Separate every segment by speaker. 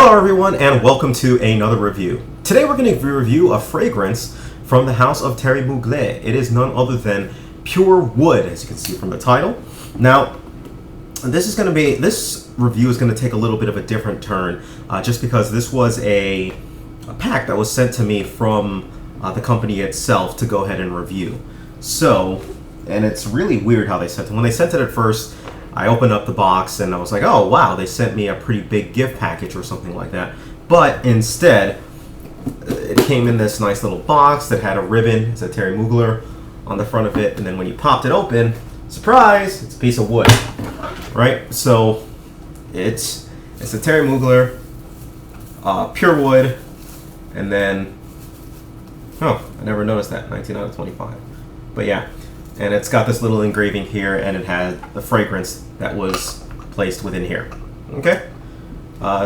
Speaker 1: Hello everyone and welcome to another review. Today we're going to review a fragrance from the house of Thierry Mugler. It is none other than Pure Wood, as you can see from the title. Now, this review is going to take a little bit of a different turn, just because this was a pack that was sent to me from the company itself to go ahead and review. So, and it's really weird how they sent it. When they sent it at first, I opened up the box and I was like, oh wow, they sent me a pretty big gift package or something like that. But instead, it came in this nice little box that had a ribbon. It said Thierry Mugler on the front of it, and then when you popped it open, surprise, it's a piece of wood, right? So it's a Thierry Mugler, pure wood, and then, I never noticed that, 19 out of 25. But yeah. And it's got this little engraving here, and it had the fragrance that was placed within here. Okay?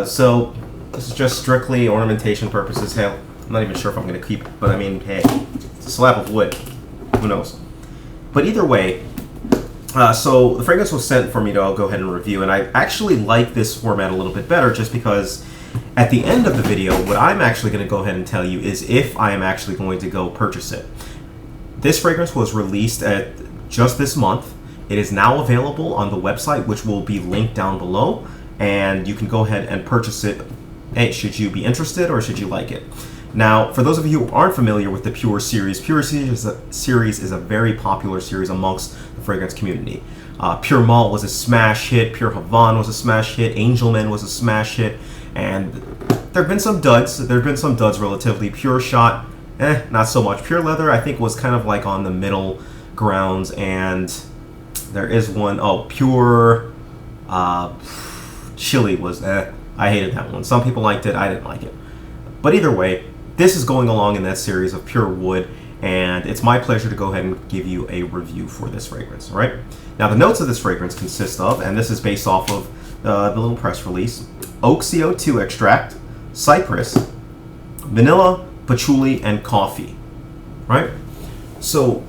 Speaker 1: So, this is just strictly ornamentation purposes. Hell, I'm not even sure if I'm going to keep it, but I mean, hey, it's a slab of wood. Who knows? But either way, so the fragrance was sent for me to go ahead and review, and I actually like this format a little bit better just because at the end of the video, what I'm actually going to go ahead and tell you is if I am actually going to go purchase it. This fragrance was released just this month. It is now available on the website, which will be linked down below, and you can go ahead and purchase it. Hey, should you be interested or should you like it? Now, for those of you who aren't familiar with the Pure series, Pure series is a very popular series amongst the fragrance community. Pure Malt was a smash hit, Pure Havana was a smash hit, Angelman was a smash hit, and there have been some duds. There have been some duds relatively. Pure Shot, not so much. Pure Leather, I think, was kind of like on the middle grounds, and there is one, Pure Chili was, I hated that one. Some people liked it, I didn't like it. But either way, this is going along in that series of Pure Wood, and it's my pleasure to go ahead and give you a review for this fragrance, all right? Now, the notes of this fragrance consist of, and this is based off of the little press release, oak CO2 extract, cypress, vanilla, patchouli, and coffee, right? So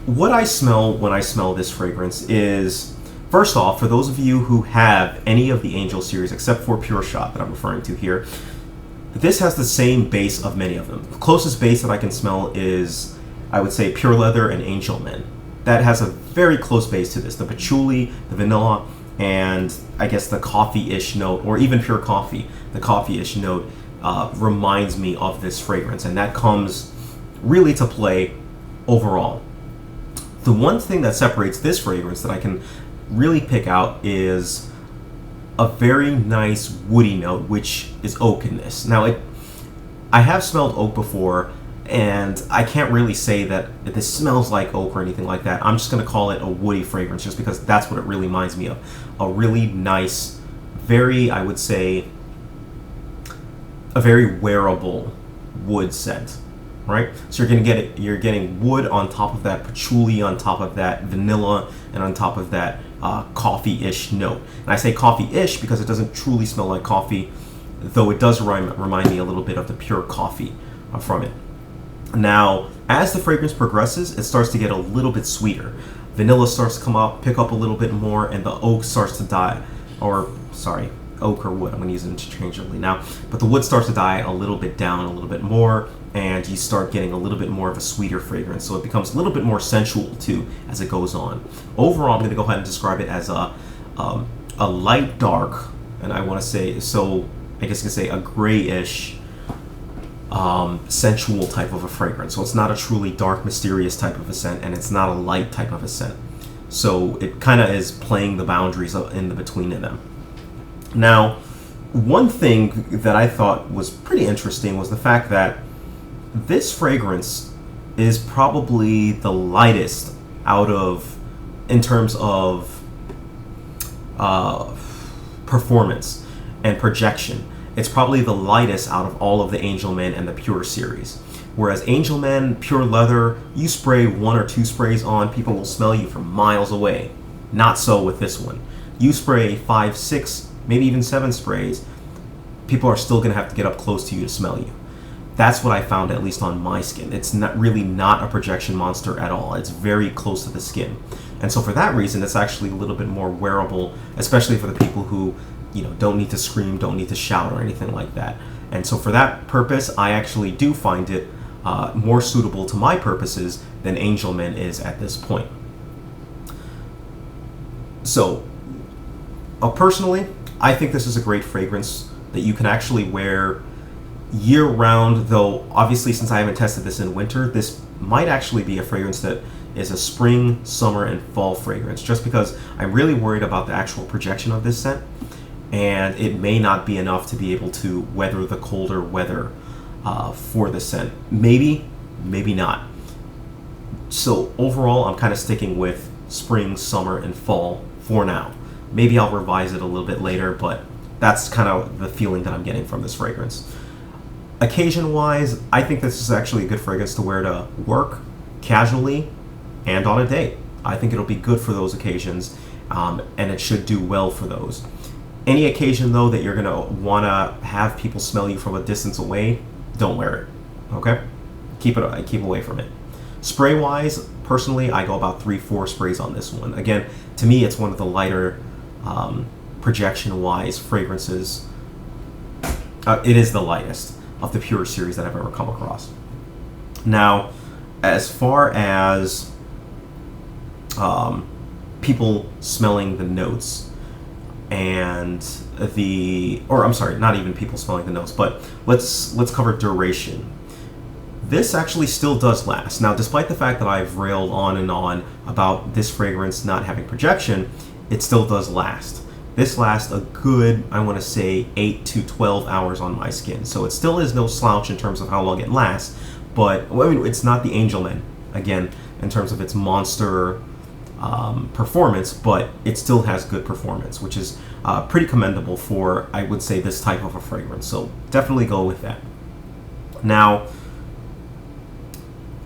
Speaker 1: what I smell when I smell this fragrance is, first off, for those of you who have any of the Angel series except for Pure Shot that I'm referring to here, this has the same base of many of them. The closest base that I can smell is, I would say, Pure Leather and Angelman. That has a very close base to this. The patchouli, the vanilla, and I guess the coffee-ish note, or even pure coffee, the coffee-ish note reminds me of this fragrance, and that comes really to play overall. The one thing that separates this fragrance that I can really pick out is a very nice woody note, which is oak in this. Now, I have smelled oak before, and I can't really say that this smells like oak or anything like that. I'm just going to call it a woody fragrance just because that's what it really reminds me of. A really nice, very, I would say, a very wearable wood scent, right? So you're getting wood on top of that patchouli, on top of that vanilla, and on top of that coffee-ish note. And I say coffee-ish because it doesn't truly smell like coffee, though it does remind me a little bit of the pure coffee from it. Now, as the fragrance progresses, it starts to get a little bit sweeter. Vanilla starts to come up, pick up a little bit more, and the oak starts to die, oak or wood, I'm going to use it interchangeably now, but the wood starts to die a little bit down, a little bit more, and you start getting a little bit more of a sweeter fragrance, so it becomes a little bit more sensual too as it goes on. Overall, I'm going to go ahead and describe it as a light dark, and I want to say, so I guess you could say a grayish sensual type of a fragrance. So it's not a truly dark, mysterious type of a scent, and it's not a light type of a scent. So it kind of is playing the boundaries in the between of them. Now, one thing that I thought was pretty interesting was the fact that this fragrance is probably the lightest in terms of performance and projection. It's probably the lightest out of all of the Angelman and the Pure series. Whereas Angelman, Pure Leather, you spray 1 or 2 sprays on, people will smell you from miles away. Not so with this one. You spray 5, 6, maybe even 7 sprays, people are still going to have to get up close to you to smell you. That's what I found, at least on my skin. It's not a projection monster at all. It's very close to the skin. And so for that reason, it's actually a little bit more wearable, especially for the people who don't need to scream, don't need to shout or anything like that. And so for that purpose, I actually do find it more suitable to my purposes than Angelman is at this point. So personally, I think this is a great fragrance that you can actually wear year round, though obviously since I haven't tested this in winter, this might actually be a fragrance that is a spring, summer, and fall fragrance, just because I'm really worried about the actual projection of this scent, and it may not be enough to be able to weather the colder weather for the scent. Maybe not. So overall, I'm kind of sticking with spring, summer, and fall for now. Maybe I'll revise it a little bit later, but that's kind of the feeling that I'm getting from this fragrance. Occasion-wise, I think this is actually a good fragrance to wear to work, casually, and on a date. I think it'll be good for those occasions, and it should do well for those. Any occasion, though, that you're going to want to have people smell you from a distance away, don't wear it, okay? Keep away from it. Spray-wise, personally, I go about 3-4 sprays on this one. Again, to me, it's one of the lighter, projection-wise fragrances. It is the lightest of the Pure series that I've ever come across. Now, as far as people smelling the notes and not even people smelling the notes, but let's cover duration. This actually still does last. Now, despite the fact that I've railed on and on about this fragrance not having projection, it still does last. This lasts a good, I want to say, 8 to 12 hours on my skin. So it still is no slouch in terms of how long it lasts, but it's not the Angelman, again, in terms of its monster performance, but it still has good performance, which is pretty commendable for, I would say, this type of a fragrance. So definitely go with that. Now,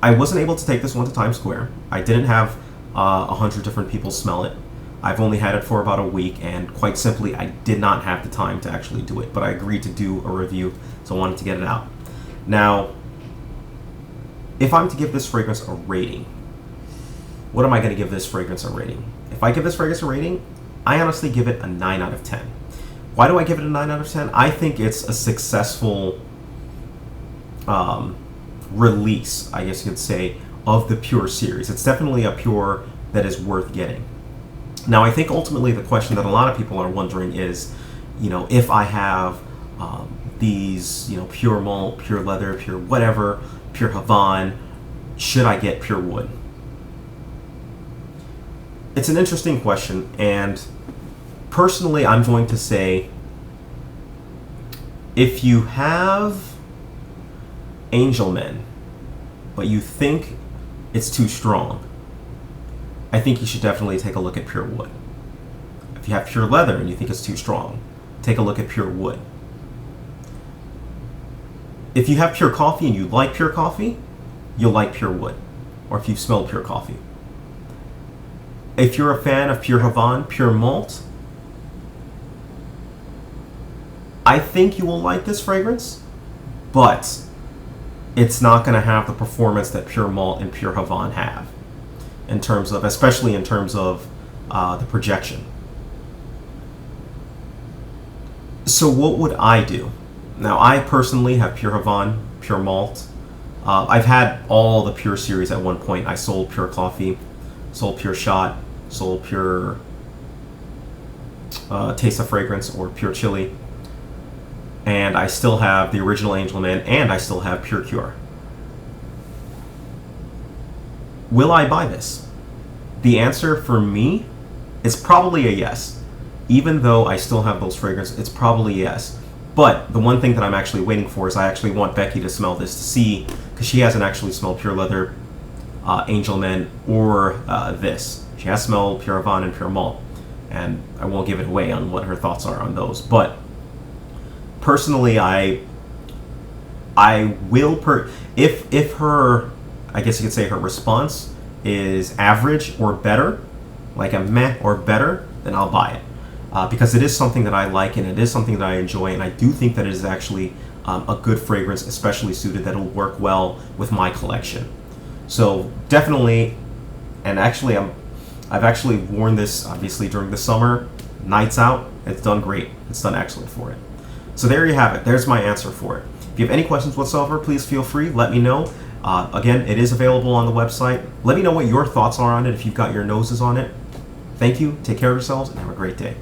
Speaker 1: I wasn't able to take this one to Times Square. I didn't have 100 different people smell it. I've only had it for about a week, and quite simply, I did not have the time to actually do it, but I agreed to do a review, so I wanted to get it out. Now, if I'm to give this fragrance a rating, what am I going to give this fragrance a rating? If I give this fragrance a rating, I honestly give it a 9 out of 10. Why do I give it a 9 out of 10? I think it's a successful release, I guess you could say, of the Pure series. It's definitely a Pure that is worth getting. Now, I think ultimately the question that a lot of people are wondering is, if I have these, Pure Malt, Pure Leather, Pure whatever, Pure Havane, should I get Pure Wood? It's an interesting question, and personally, I'm going to say, if you have Angelman, but you think it's too strong, I think you should definitely take a look at Pure Wood. If you have Pure Leather and you think it's too strong, take a look at Pure Wood. If you have Pure Coffee and you like Pure Coffee, you'll like Pure Wood, or if you've smelled Pure Coffee. If you're a fan of Pure Havane, Pure Malt, I think you will like this fragrance, but it's not going to have the performance that Pure Malt and Pure Havane have, especially in terms of the projection. So what would I do? Now, I personally have Pure Havane, Pure Malt. I've had all the Pure series at one point. I sold Pure Coffee, sold Pure Shot, sold Pure Taste of Fragrance or Pure Chili. And I still have the original Angelman, and I still have Pure Cure. Will I buy this? The answer for me is probably a yes. Even though I still have those fragrances, it's probably yes. But the one thing that I'm actually waiting for is I actually want Becky to smell this to see, because she hasn't actually smelled Pure Leather, Angelman, or this. She has smelled Pure Havane and Pure Malt, and I won't give it away on what her thoughts are on those. But personally, I will if her, I guess you could say her response is average or better, like a meh or better, then I'll buy it. Because it is something that I like, and it is something that I enjoy, and I do think that it is actually a good fragrance, especially suited, that will work well with my collection. So definitely, and actually I've actually worn this obviously during the summer, nights out, It's done great. It's done excellent for it. So there you have it. There's my answer for it. If you have any questions whatsoever, please feel free. Let me know. Again, it is available on the website. Let me know what your thoughts are on it if you've got your noses on it. Thank you. Take care of yourselves and have a great day.